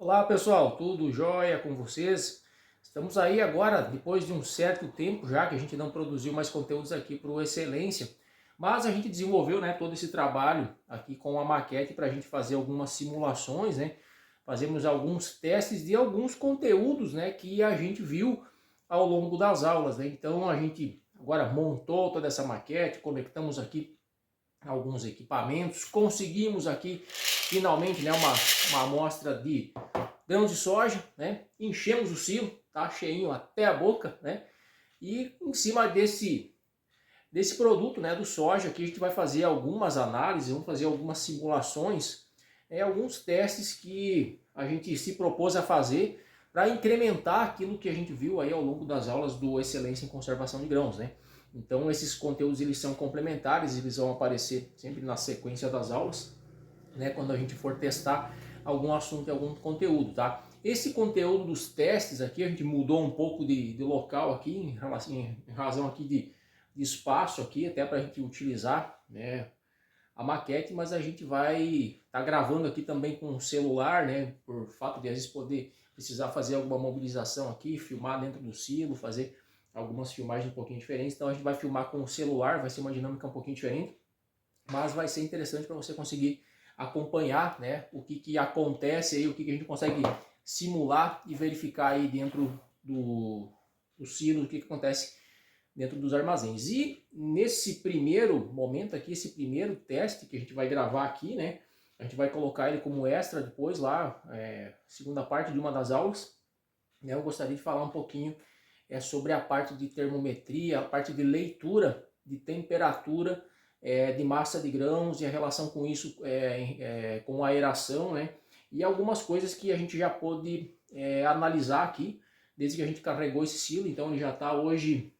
Olá pessoal, tudo jóia com vocês? Estamos aí agora, depois de um certo tempo já que a gente não produziu mais conteúdos aqui para o Excelência, mas a gente desenvolveu, né, todo esse trabalho aqui com a maquete para a gente fazer algumas simulações, né? Fazemos alguns testes de alguns conteúdos, né, que a gente viu ao longo das aulas, né? Então a gente agora montou toda essa maquete, conectamos aqui alguns equipamentos, conseguimos aqui finalmente, né, uma amostra de grãos de soja, né? Enchemos o silo, tá cheinho até a boca, né? E em cima desse produto, né, do soja, aqui a gente vai fazer algumas análises, vamos fazer algumas simulações, alguns testes que a gente se propôs a fazer para incrementar aquilo que a gente viu aí ao longo das aulas do Excelência em Conservação de Grãos, né? Então esses conteúdos eles são complementares, eles vão aparecer sempre na sequência das aulas, né, quando a gente for testar algum assunto e algum conteúdo, tá? Esse conteúdo dos testes aqui, a gente mudou um pouco de local aqui, em razão aqui de espaço aqui, até para a gente utilizar, né, a maquete, mas a gente vai estar gravando aqui também com o celular, né, por fato de às vezes poder precisar fazer alguma mobilização aqui, filmar dentro do silo, fazer algumas filmagens um pouquinho diferentes, então a gente vai filmar com o celular, vai ser uma dinâmica um pouquinho diferente, mas vai ser interessante para você conseguir acompanhar, né, o que acontece aí, o que a gente consegue simular e verificar aí dentro do silo, o que acontece dentro dos armazéns. E nesse primeiro momento aqui, esse primeiro teste que a gente vai gravar aqui, né, a gente vai colocar ele como extra depois lá, segunda parte de uma das aulas, né, eu gostaria de falar um pouquinho sobre a parte de termometria, a parte de leitura de temperatura de massa de grãos e a relação com isso, com a aeração, né? E algumas coisas que a gente já pôde analisar aqui, desde que a gente carregou esse silo. Então ele já está hoje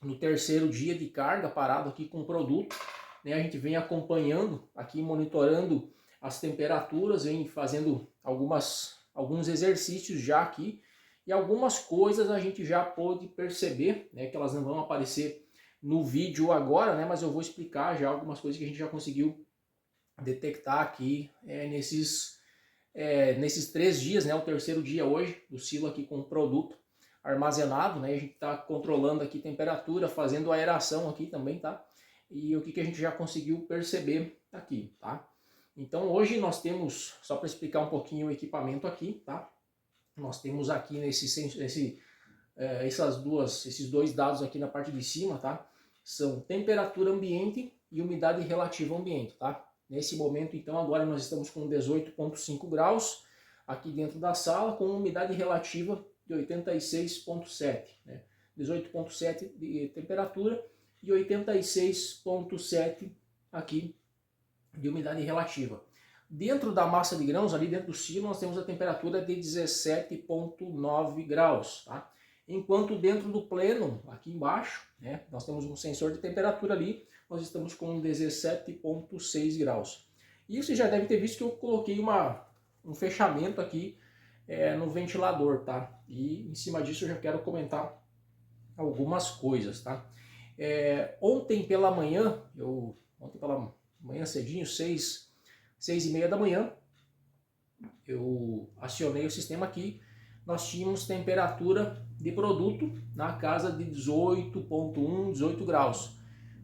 no terceiro dia de carga, parado aqui com o produto, né? A gente vem acompanhando aqui, monitorando as temperaturas, vem fazendo alguns exercícios já aqui, e algumas coisas a gente já pôde perceber, né, que elas não vão aparecer no vídeo agora, né, mas eu vou explicar já algumas coisas que a gente já conseguiu detectar aqui nesses 3 dias, né, o terceiro dia hoje do silo aqui com o produto armazenado, né, a gente está controlando aqui temperatura, fazendo aeração aqui também, tá? E o que a gente já conseguiu perceber aqui, tá? Então hoje nós temos, só para explicar um pouquinho o equipamento aqui, tá? Nós temos aqui esses dois dados aqui na parte de cima, tá? São temperatura ambiente e umidade relativa ambiente, tá? Nesse momento, então, agora nós estamos com 18,5 graus aqui dentro da sala, com umidade relativa de 86,7, né? 18,7 de temperatura e 86,7 aqui de umidade relativa. Dentro da massa de grãos, ali dentro do silo, nós temos a temperatura de 17,9 graus, tá? Enquanto dentro do pleno, aqui embaixo, né, nós temos um sensor de temperatura ali, nós estamos com 17,6 graus. E você já deve ter visto que eu coloquei um fechamento aqui no ventilador, tá? E em cima disso eu já quero comentar algumas coisas, tá? Ontem pela manhã cedinho, 6h30 da manhã, eu acionei o sistema aqui, nós tínhamos temperatura de produto na casa de 18,1, 18 graus.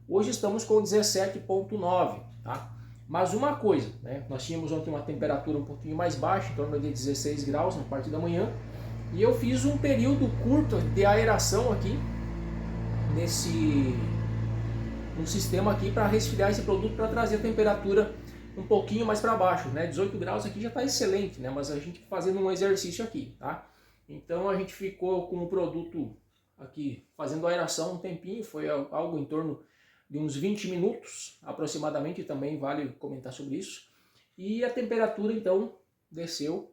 Hoje estamos com 17,9, tá? Mas uma coisa, né? Nós tínhamos ontem uma temperatura um pouquinho mais baixa, em torno de 16 graus na parte da manhã, e eu fiz um período curto de aeração aqui no sistema aqui para resfriar esse produto, para trazer a temperatura um pouquinho mais para baixo, né? 18 graus aqui já está excelente, né? Mas a gente fazendo um exercício aqui, tá? Então a gente ficou com o produto aqui fazendo aeração um tempinho, foi algo em torno de uns 20 minutos aproximadamente, também vale comentar sobre isso. E a temperatura então desceu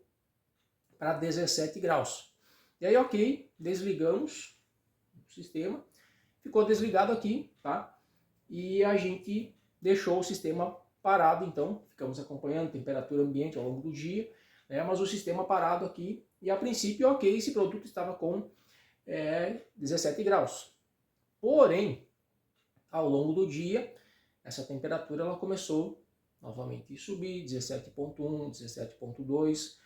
para 17 graus. E aí, ok, desligamos o sistema, ficou desligado aqui, tá? E a gente deixou o sistema parado, então, ficamos acompanhando a temperatura ambiente ao longo do dia, né? Mas o sistema parado aqui, e a princípio, ok, esse produto estava com 17 graus. Porém, ao longo do dia, essa temperatura ela começou novamente a subir, 17,1, 17,2,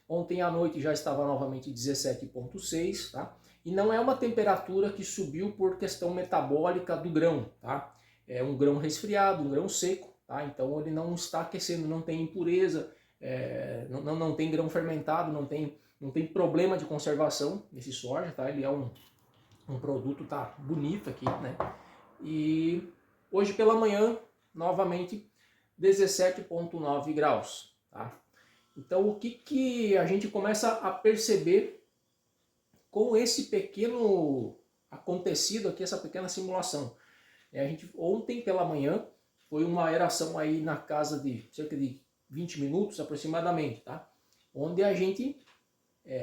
Ontem à noite já estava novamente 17,6, tá? E não é uma temperatura que subiu por questão metabólica do grão, tá? É um grão resfriado, um grão seco, tá? Então ele não está aquecendo, não tem impureza, não tem grão fermentado, não tem problema de conservação nesse soja, tá? Ele é um produto, tá bonito aqui, né? E hoje pela manhã, novamente, 17,9 graus, tá? Então, o que a gente começa a perceber com esse pequeno acontecido aqui, essa pequena simulação? A gente, ontem pela manhã, foi uma aeração aí na casa de cerca de 20 minutos aproximadamente, tá? Onde a gente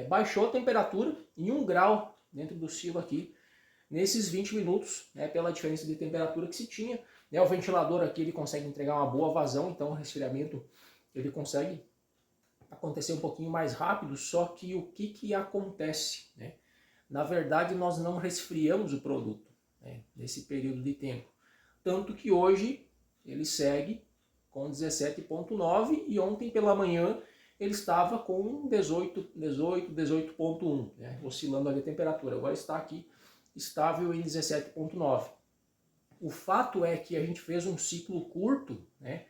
baixou a temperatura em 1 grau dentro do silo aqui, nesses 20 minutos, né, pela diferença de temperatura que se tinha. O ventilador aqui ele consegue entregar uma boa vazão, então o resfriamento ele consegue acontecer um pouquinho mais rápido, só que o que acontece? Né? Na verdade, nós não resfriamos o produto, né, nesse período de tempo. Tanto que hoje ele segue com 17,9 e ontem pela manhã ele estava com 18,1, né, oscilando ali a temperatura. Agora está aqui estável em 17,9. O fato é que a gente fez um ciclo curto, né,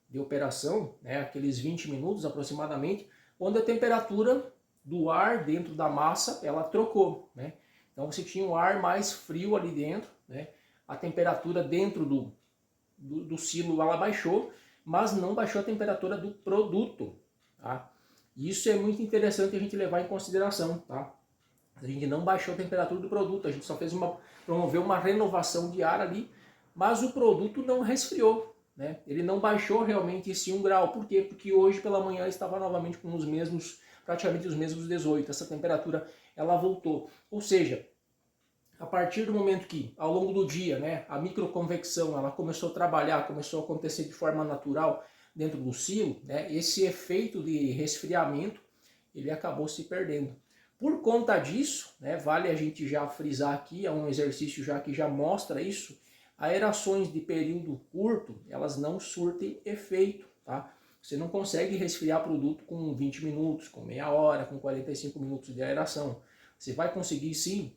de operação, né, aqueles 20 minutos aproximadamente, onde a temperatura do ar dentro da massa ela trocou, né? Então você tinha um ar mais frio ali dentro, né? A temperatura dentro do silo ela baixou, mas não baixou a temperatura do produto, tá? Isso é muito interessante a gente levar em consideração, tá? A gente não baixou a temperatura do produto, a gente só promoveu uma renovação de ar ali, mas o produto não resfriou, né? Ele não baixou realmente esse 1 grau. Por quê? Porque hoje pela manhã estava novamente com praticamente os mesmos 18. Essa temperatura ela voltou. Ou seja, a partir do momento que ao longo do dia, né, a microconvecção ela começou a trabalhar, começou a acontecer de forma natural dentro do silo, né, esse efeito de resfriamento ele acabou se perdendo. Por conta disso, né, vale a gente já frisar aqui, é um exercício já que já mostra isso, aerações de período curto, elas não surtem efeito, tá? Você não consegue resfriar produto com 20 minutos, com meia hora, com 45 minutos de aeração. Você vai conseguir sim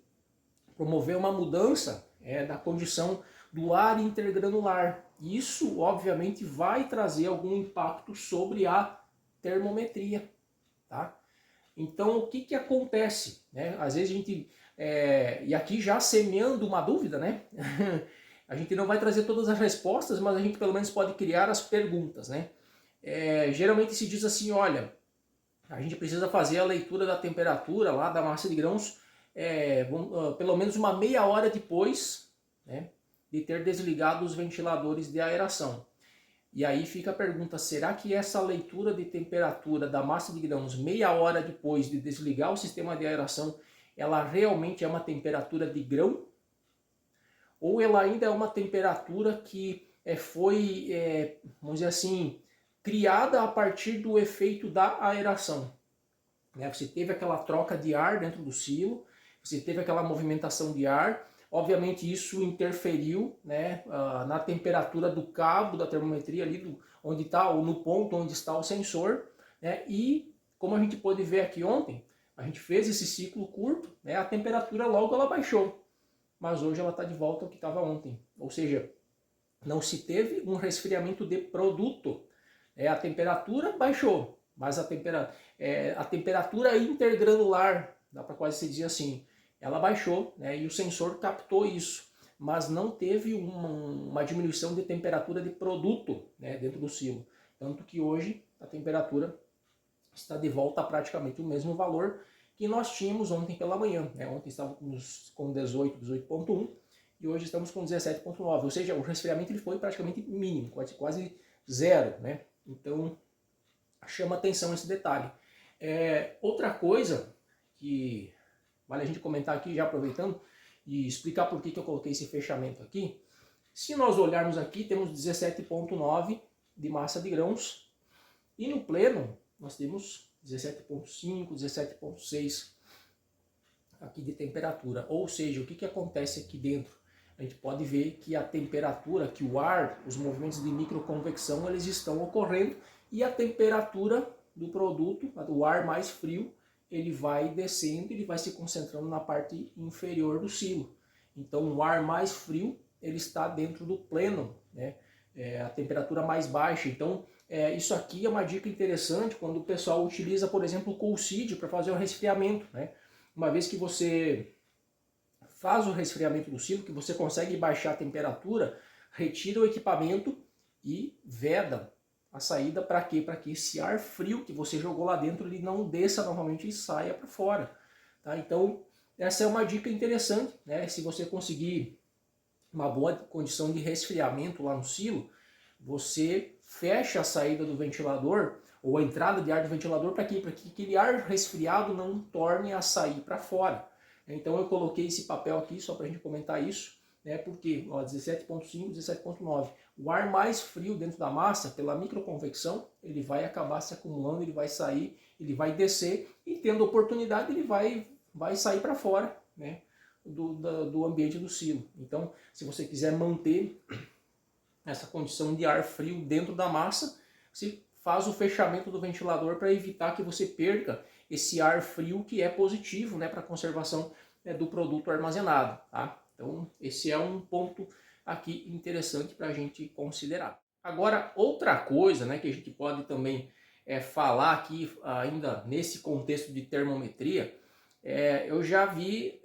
promover uma mudança da condição do ar intergranular. Isso, obviamente, vai trazer algum impacto sobre a termometria, tá? Então, o que acontece? Né? Às vezes a gente, e aqui já semeando uma dúvida, né? A gente não vai trazer todas as respostas, mas a gente pelo menos pode criar as perguntas, né? Geralmente se diz assim, olha, a gente precisa fazer a leitura da temperatura lá da massa de grãos pelo menos uma meia hora depois, né, de ter desligado os ventiladores de aeração. E aí fica a pergunta, será que essa leitura de temperatura da massa de grãos meia hora depois de desligar o sistema de aeração, ela realmente é uma temperatura de grão? Ou ela ainda é uma temperatura que foi, vamos dizer assim, criada a partir do efeito da aeração? Você teve aquela troca de ar dentro do silo, você teve aquela movimentação de ar, obviamente isso interferiu, né, na temperatura do cabo da termometria ali, onde está, ou no ponto onde está o sensor, né, e como a gente pôde ver aqui ontem, a gente fez esse ciclo curto, né, a temperatura logo ela baixou, mas hoje ela está de volta ao que estava ontem, ou seja, não se teve um resfriamento de produto, a temperatura baixou, mas a temperatura intergranular, dá para quase se dizer assim, ela baixou, né, e o sensor captou isso, mas não teve uma diminuição de temperatura de produto, né, dentro do silo. Tanto que hoje a temperatura está de volta a praticamente o mesmo valor que nós tínhamos ontem pela manhã. Né? Ontem estávamos com 18,1 e hoje estamos com 17,9. Ou seja, o resfriamento ele foi praticamente mínimo, quase zero. Né? Então, chama atenção esse detalhe. Outra coisa que vale a gente comentar aqui, já aproveitando, e explicar por que eu coloquei esse fechamento aqui. Se nós olharmos aqui, temos 17,9 de massa de grãos, e no pleno nós temos 17,5, 17,6 aqui de temperatura. Ou seja, o que acontece aqui dentro? A gente pode ver que a temperatura, que o ar, os movimentos de microconvecção, eles estão ocorrendo, e a temperatura do produto, o ar mais frio, ele vai descendo, ele vai se concentrando na parte inferior do silo. Então o ar mais frio, ele está dentro do pleno, né? A temperatura mais baixa. Então isso aqui é uma dica interessante quando o pessoal utiliza, por exemplo, o cool seed para fazer o resfriamento, né? Uma vez que você faz o resfriamento do silo, que você consegue baixar a temperatura, retira o equipamento e veda a saída. Para quê? Para que esse ar frio que você jogou lá dentro ele não desça novamente e saia para fora. Tá? Então essa é uma dica interessante, né? Se você conseguir uma boa condição de resfriamento lá no silo, você fecha a saída do ventilador ou a entrada de ar do ventilador para quê? Para que aquele ar resfriado não torne a sair para fora. Então eu coloquei esse papel aqui só para a gente comentar isso, né? Porque 17.5, 17.9. O ar mais frio dentro da massa, pela microconvecção, ele vai acabar se acumulando, ele vai sair, ele vai descer e tendo oportunidade ele vai sair para fora, né? Do ambiente do silo. Então, se você quiser manter essa condição de ar frio dentro da massa, você faz o fechamento do ventilador para evitar que você perca esse ar frio que é positivo, né, para a conservação, né, do produto armazenado. Tá? Então esse é um ponto aqui interessante para a gente considerar. Agora outra coisa, né, que a gente pode também falar aqui ainda nesse contexto de termometria, eu já vi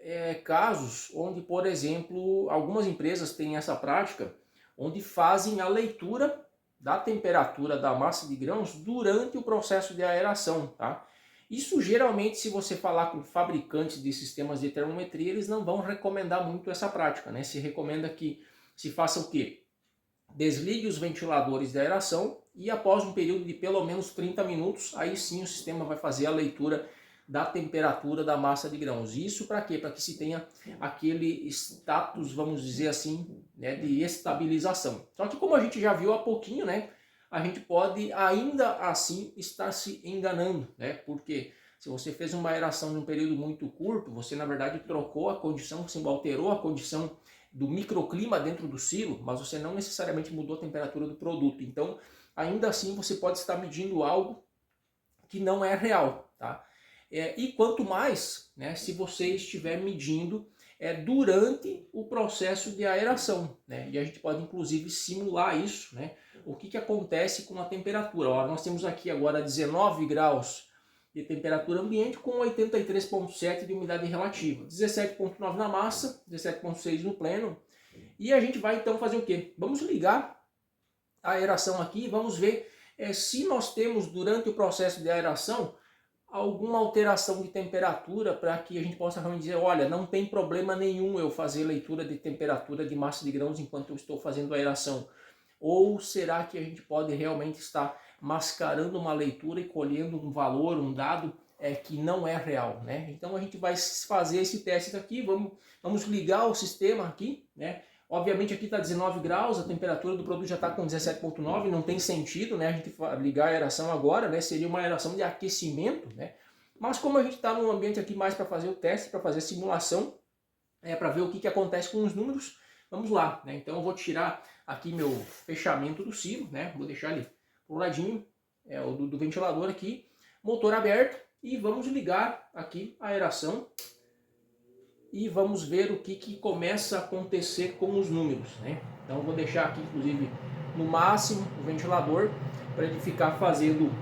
casos onde, por exemplo, algumas empresas têm essa prática, onde fazem a leitura da temperatura da massa de grãos durante o processo de aeração, tá? Isso geralmente, se você falar com fabricantes de sistemas de termometria, eles não vão recomendar muito essa prática, né? Se recomenda que se faça o quê? Desligue os ventiladores de aeração e após um período de pelo menos 30 minutos, aí sim o sistema vai fazer a leitura da temperatura da massa de grãos. Isso para quê? Para que se tenha aquele status, vamos dizer assim, né, de estabilização. Só que como a gente já viu há pouquinho, né, a gente pode ainda assim estar se enganando, né? Porque se você fez uma aeração em um período muito curto, você na verdade trocou a condição, você alterou a condição do microclima dentro do silo, mas você não necessariamente mudou a temperatura do produto. Então, ainda assim você pode estar medindo algo que não é real, tá? E quanto mais, né, se você estiver medindo durante o processo de aeração, né? E a gente pode inclusive simular isso, né? O que acontece com a temperatura. Ó, nós temos aqui agora 19 graus de temperatura ambiente com 83,7 de umidade relativa, 17,9 na massa, 17,6 no pleno. E a gente vai então fazer o quê? Vamos ligar a aeração aqui e vamos ver se nós temos durante o processo de aeração alguma alteração de temperatura para que a gente possa realmente dizer, olha, não tem problema nenhum eu fazer leitura de temperatura de massa de grãos enquanto eu estou fazendo a aeração. Ou será que a gente pode realmente estar mascarando uma leitura e colhendo um valor, um dado que não é real, né? Então a gente vai fazer esse teste aqui, vamos ligar o sistema aqui, né? Obviamente aqui está 19 graus, a temperatura do produto já está com 17,9, não tem sentido, né, a gente ligar a aeração agora, né, seria uma aeração de aquecimento, né? Mas como a gente está num ambiente aqui mais para fazer o teste, para fazer a simulação, para ver o que acontece com os números, vamos lá, né? Então eu vou tirar aqui meu fechamento do silo, né? Vou deixar ele pro ladinho do ventilador aqui, motor aberto, e vamos ligar aqui a aeração e vamos ver o que começa a acontecer com os números, né? Então eu vou deixar aqui inclusive no máximo o ventilador para ele ficar fazendo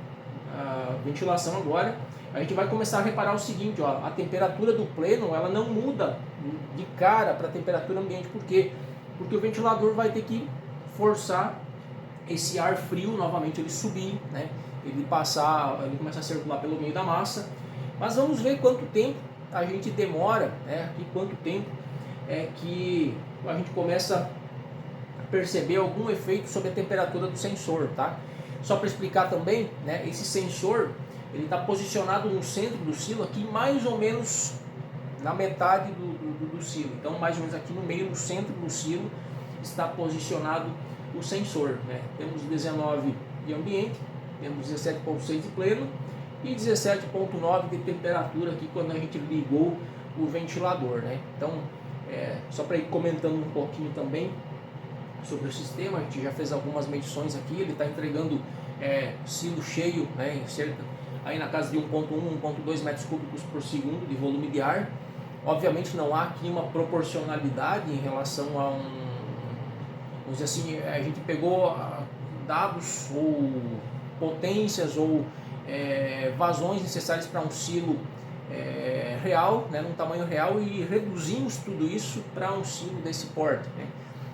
a ventilação agora. A gente vai começar a reparar o seguinte, ó, a temperatura do pleno ela não muda de cara para a temperatura ambiente. Por quê? Porque o ventilador vai ter que forçar esse ar frio novamente ele subir, né? Ele começa a circular pelo meio da massa. Mas vamos ver quanto tempo a gente demora, né? E quanto tempo que a gente começa a perceber algum efeito sobre a temperatura do sensor, tá? Só para explicar também, né? Esse sensor ele está posicionado no centro do silo aqui, mais ou menos na metade do silo. Então, mais ou menos aqui no meio, no centro do silo, está posicionado o sensor, né? Temos 19 de ambiente, temos 17,6 de pleno e 17,9 de temperatura aqui quando a gente ligou o ventilador, né? Então, só para ir comentando um pouquinho também sobre o sistema, a gente já fez algumas medições aqui, ele está entregando silo cheio, né, em cerca aí na casa de 1,1, 1,2 metros cúbicos por segundo de volume de ar. Obviamente não há aqui uma proporcionalidade em relação a vamos dizer assim, a gente pegou dados ou potências ou vazões necessárias para um silo real, né, num tamanho real, e reduzimos tudo isso para um silo desse porte, né.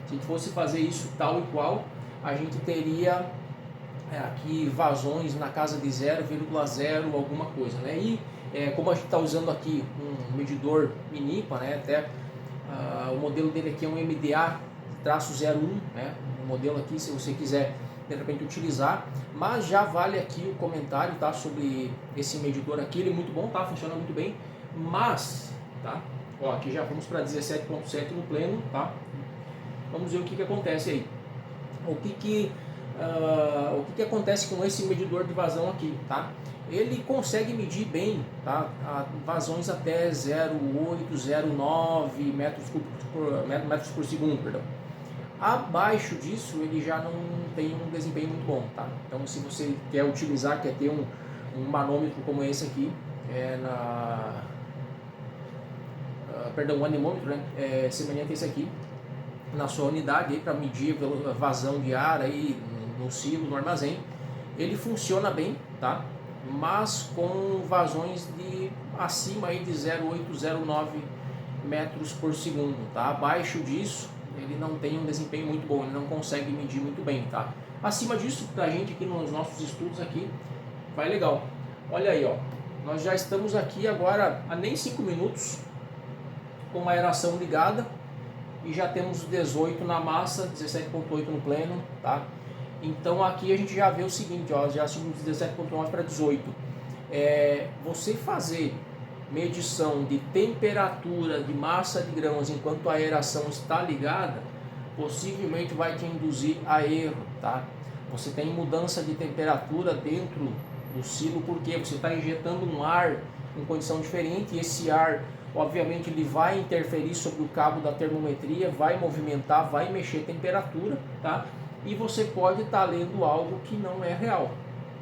Se a gente fosse fazer isso tal e qual, a gente teria aqui vazões na casa de 0,0 alguma coisa, né? E como a gente está usando aqui um medidor Minipa, né? Até o modelo dele aqui é um MDA-01, né? Um modelo aqui, se você quiser de repente utilizar, mas já vale aqui o comentário, tá? Sobre esse medidor aqui, ele é muito bom, tá? Funciona muito bem, mas, tá? Ó, aqui já vamos para 17,7 no pleno, tá? Vamos ver o que acontece aí. O que acontece com esse medidor de vazão aqui, tá? Ele consegue medir bem, tá? Vazões até 0,8, 0,9 metros por segundo, perdão. Abaixo disso ele já não tem um desempenho muito bom, tá? Então se você quer utilizar, quer ter um manômetro como esse aqui, um anemômetro, né? Semelhante a esse aqui, na sua unidade para medir a vazão de ar aí no silo, no armazém, ele funciona bem, tá? Mas com vazões de acima aí de 0,8, 0,9 metros por segundo, tá? Abaixo disso ele não tem um desempenho muito bom, ele não consegue medir muito bem, tá? Acima disso, pra gente aqui nos nossos estudos aqui, vai legal. Olha aí, ó, nós já estamos aqui agora há nem 5 minutos com a aeração ligada e já temos 18 na massa, 17,8 no pleno, tá? Então aqui a gente já vê o seguinte, ó, já subimos de 17,9 para 18. Você fazer medição de temperatura de massa de grãos enquanto a aeração está ligada, possivelmente vai te induzir a erro, tá? Você tem mudança de temperatura dentro do silo porque você está injetando um ar em condição diferente, e esse ar, obviamente, ele vai interferir sobre o cabo da termometria, vai movimentar, vai mexer a temperatura, tá? E você pode estar lendo algo que não é real,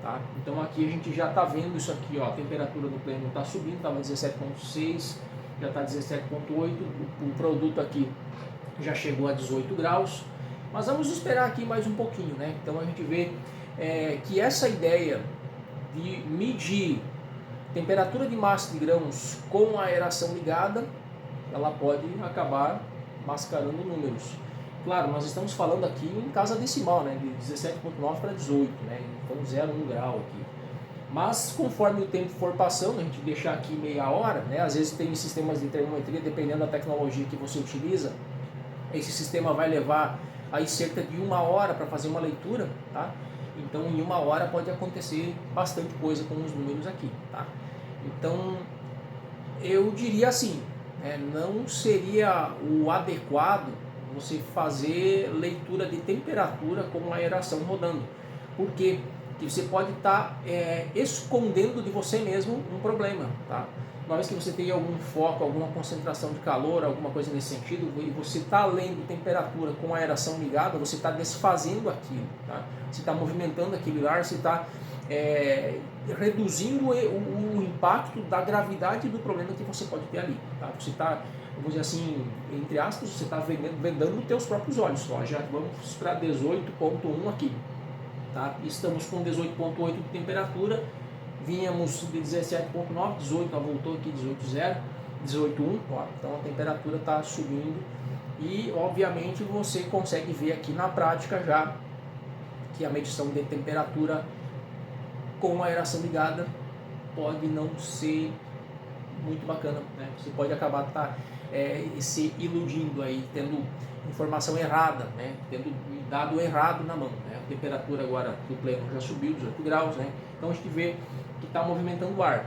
tá? Então aqui a gente já está vendo isso aqui, ó, a temperatura do pleno está subindo, estava 17,6, já está 17,8, o produto aqui já chegou a 18 graus, mas vamos esperar aqui mais um pouquinho, né? Então a gente vê que essa ideia de medir temperatura de massa de grãos com a aeração ligada, ela pode acabar mascarando números. Claro, nós estamos falando aqui em casa decimal, né, de 17,9 para 18, né, então 0,1 grau aqui. Mas conforme o tempo for passando, a gente deixar aqui meia hora, né, às vezes tem sistemas de termometria, dependendo da tecnologia que você utiliza, esse sistema vai levar aí cerca de 1 hora para fazer uma leitura, tá? Então em 1 hora pode acontecer bastante coisa com os números aqui, tá? Então eu diria assim, não seria o adequado você fazer leitura de temperatura com a aeração rodando. Por quê? Porque você pode estar escondendo de você mesmo um problema, tá? Uma vez que você tem algum foco, alguma concentração de calor, alguma coisa nesse sentido, e você está lendo temperatura com a aeração ligada, você está desfazendo aquilo, tá? Você está movimentando aquele ar, você está reduzindo o impacto da gravidade do problema que você pode ter ali, tá? Você está, vamos dizer assim, entre aspas, você está vendando os teus próprios olhos. Ó, já vamos para 18,1 aqui, tá? Estamos com 18,8 de temperatura, vínhamos de 17,9, 18, ó, voltou aqui 18,0, 18,1, ó, então a temperatura está subindo e obviamente você consegue ver aqui na prática já que a medição de temperatura com a aeração ligada pode não ser muito bacana, né? Você pode acabar se iludindo aí, tendo informação errada, né? Tendo dado errado na mão, né? A temperatura agora do pleno já subiu 18 graus, né? Então a gente vê que está movimentando o ar.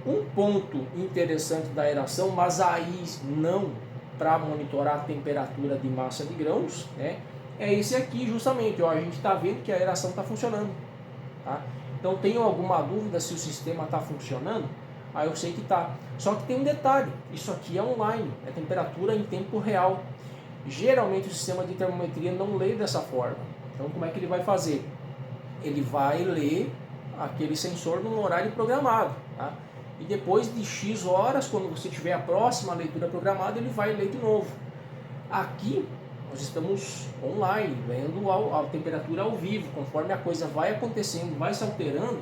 Um ponto interessante da aeração, mas aí não para monitorar a temperatura de massa de grãos, né? É esse aqui justamente, ó, a gente está vendo que a aeração está funcionando, tá? Então tenho alguma dúvida se o sistema está funcionando? Aí eu sei que está. Só que tem um detalhe, isso aqui é online, é temperatura em tempo real. Geralmente o sistema de termometria não lê dessa forma. Então como é que ele vai fazer? Ele vai ler aquele sensor num horário programado, tá? E depois de X horas, quando você tiver a próxima leitura programada, ele vai ler de novo. Aqui nós estamos online, vendo a temperatura ao vivo, conforme a coisa vai acontecendo, vai se alterando,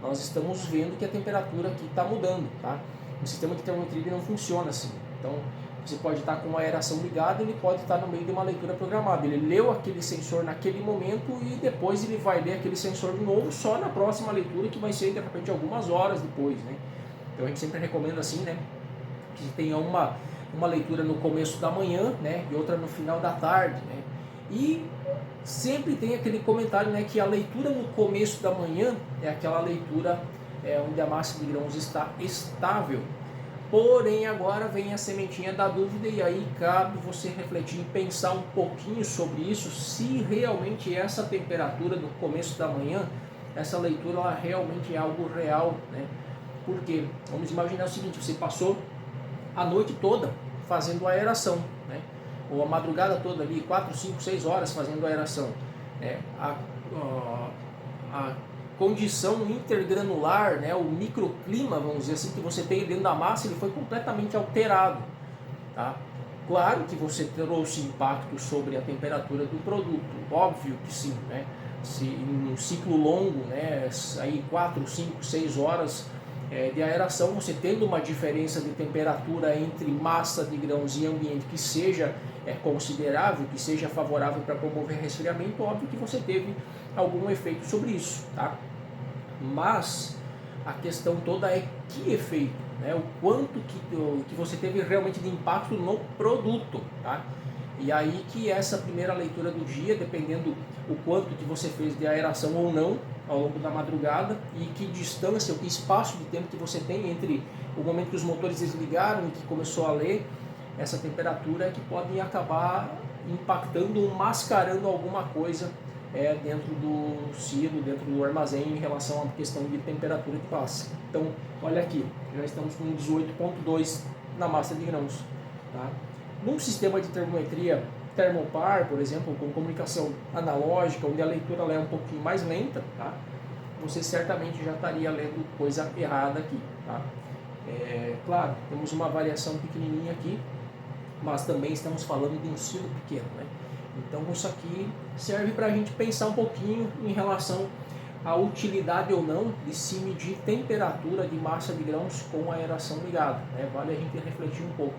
nós estamos vendo que a temperatura aqui está mudando, tá? O sistema de termometria não funciona assim. Então, você pode estar com a aeração ligada, ele pode estar no meio de uma leitura programada. Ele leu aquele sensor naquele momento e depois ele vai ler aquele sensor de novo só na próxima leitura, que vai ser de repente algumas horas depois, né? Então a gente sempre recomenda assim, né, que tenha uma leitura no começo da manhã, né, e outra no final da tarde, né? E sempre tem aquele comentário, né, que a leitura no começo da manhã é aquela leitura onde a massa de grãos está estável. Porém, agora vem a sementinha da dúvida e aí cabe você refletir e pensar um pouquinho sobre isso, se realmente essa temperatura do começo da manhã, essa leitura ela realmente é algo real, né? Porque, vamos imaginar o seguinte, você passou a noite toda fazendo aeração, né? Ou a madrugada toda ali, 4, 5, 6 horas fazendo aeração. Né? A condição intergranular, né, o microclima, vamos dizer assim, que você tem dentro da massa, ele foi completamente alterado. Tá? Claro que você trouxe impacto sobre a temperatura do produto, óbvio que sim. Né? Se em um ciclo longo, né, aí 4, 5, 6 horas de aeração, você tendo uma diferença de temperatura entre massa de grãos e ambiente que seja considerável, que seja favorável para promover resfriamento, óbvio que você teve algum efeito sobre isso, tá? Mas a questão toda é que efeito, né? O quanto que você teve realmente de impacto no produto, tá? E aí que essa primeira leitura do dia, dependendo o quanto que você fez de aeração ou não ao longo da madrugada e que distância, o que espaço de tempo que você tem entre o momento que os motores desligaram e que começou a ler essa temperatura, é que podem acabar impactando ou mascarando alguma coisa dentro do silo, dentro do armazém em relação à questão de temperatura de passe. Então, olha aqui, já estamos com 18,2 na massa de grãos. Tá? Num sistema de termometria termopar, por exemplo, com comunicação analógica, onde a leitura é um pouquinho mais lenta, tá? Você certamente já estaria lendo coisa errada aqui. Tá? Claro, temos uma variação pequenininha aqui, mas também estamos falando de um silo pequeno, né? Então isso aqui serve para a gente pensar um pouquinho em relação à utilidade ou não de se medir temperatura de massa de grãos com a aeração ligada, né? Vale a gente refletir um pouco.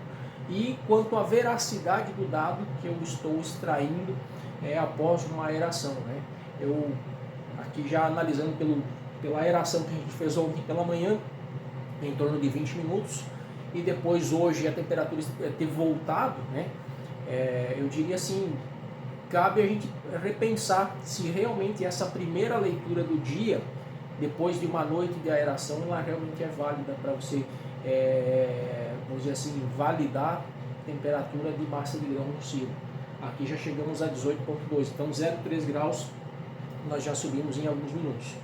E quanto à veracidade do dado que eu estou extraindo após uma aeração, né? Eu aqui já analisando pela aeração que a gente fez ontem pela manhã, em torno de 20 minutos, e depois hoje a temperatura ter voltado, né? Eu diria assim, cabe a gente repensar se realmente essa primeira leitura do dia, depois de uma noite de aeração, ela realmente é válida para você, vamos dizer assim, validar a temperatura de massa de grão no silo. Aqui já chegamos a 18,2, então 0,3 graus nós já subimos em alguns minutos.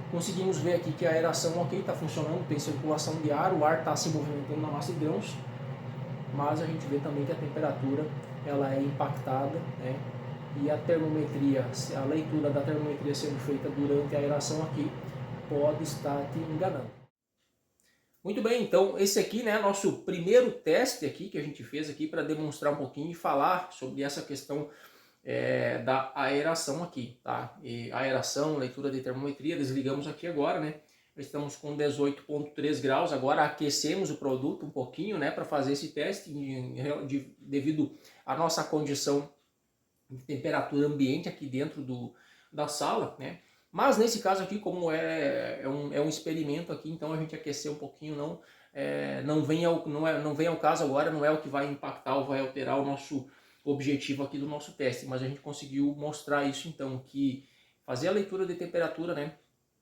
Conseguimos ver aqui que a aeração ok, está funcionando, tem circulação de ar, o ar está se movimentando na massa de grãos, mas a gente vê também que a temperatura ela é impactada, né? E a termometria, a leitura da termometria sendo feita durante a aeração aqui, pode estar te enganando. Muito bem, então esse aqui, né, nosso primeiro teste aqui que a gente fez aqui para demonstrar um pouquinho e falar sobre essa questão da aeração aqui, tá? E aeração, leitura de termometria, desligamos aqui agora, né? Estamos com 18,3 graus, agora aquecemos o produto um pouquinho, né, para fazer esse teste devido à nossa condição de temperatura ambiente aqui dentro da sala, né? Mas nesse caso aqui, como é um experimento aqui, então a gente aquecer um pouquinho não vem ao caso agora, não é o que vai impactar ou vai alterar o nosso objetivo aqui do nosso teste, mas a gente conseguiu mostrar isso então, que fazer a leitura de temperatura, né,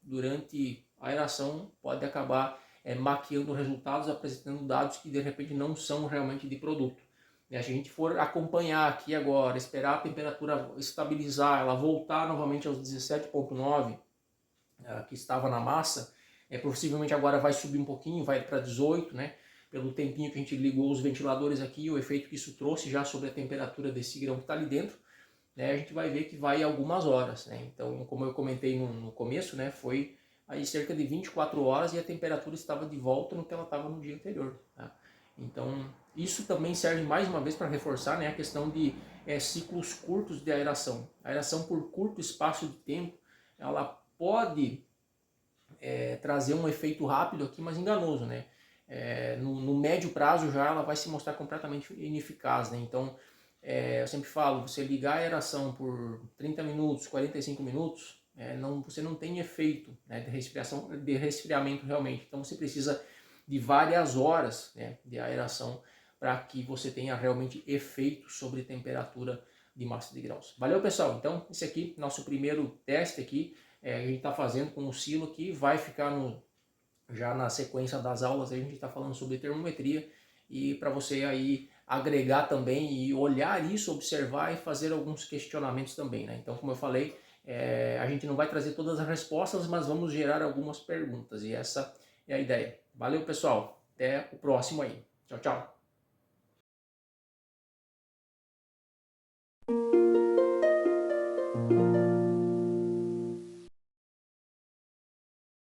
durante a aeração pode acabar maquiando resultados, apresentando dados que de repente não são realmente de produto. E a gente for acompanhar aqui agora, esperar a temperatura estabilizar, ela voltar novamente aos 17,9 que estava na massa, possivelmente agora vai subir um pouquinho, vai para 18, né? Pelo tempinho que a gente ligou os ventiladores aqui, o efeito que isso trouxe já sobre a temperatura desse grão que está ali dentro, né? A gente vai ver que vai algumas horas, né? Então, como eu comentei no começo, né? Foi aí cerca de 24 horas e a temperatura estava de volta no que ela estava no dia anterior. Tá? Então, isso também serve mais uma vez para reforçar, né, a questão de ciclos curtos de aeração. A aeração por curto espaço de tempo, ela pode trazer um efeito rápido aqui, mas enganoso, né? No médio prazo já ela vai se mostrar completamente ineficaz, né? Então, eu sempre falo, você ligar a aeração por 30 minutos, 45 minutos, você não tem efeito, né, de resfriamento realmente. Então você precisa de várias horas, né, de aeração para que você tenha realmente efeito sobre temperatura de massa de grãos. Valeu, pessoal? Então, esse aqui, nosso primeiro teste aqui, a gente está fazendo com o silo aqui, vai ficar já na sequência das aulas, a gente está falando sobre termometria, e para você aí agregar também e olhar isso, observar e fazer alguns questionamentos também, né? Então, como eu falei, a gente não vai trazer todas as respostas, mas vamos gerar algumas perguntas, e essa é a ideia. Valeu, pessoal, até o próximo aí. Tchau, tchau.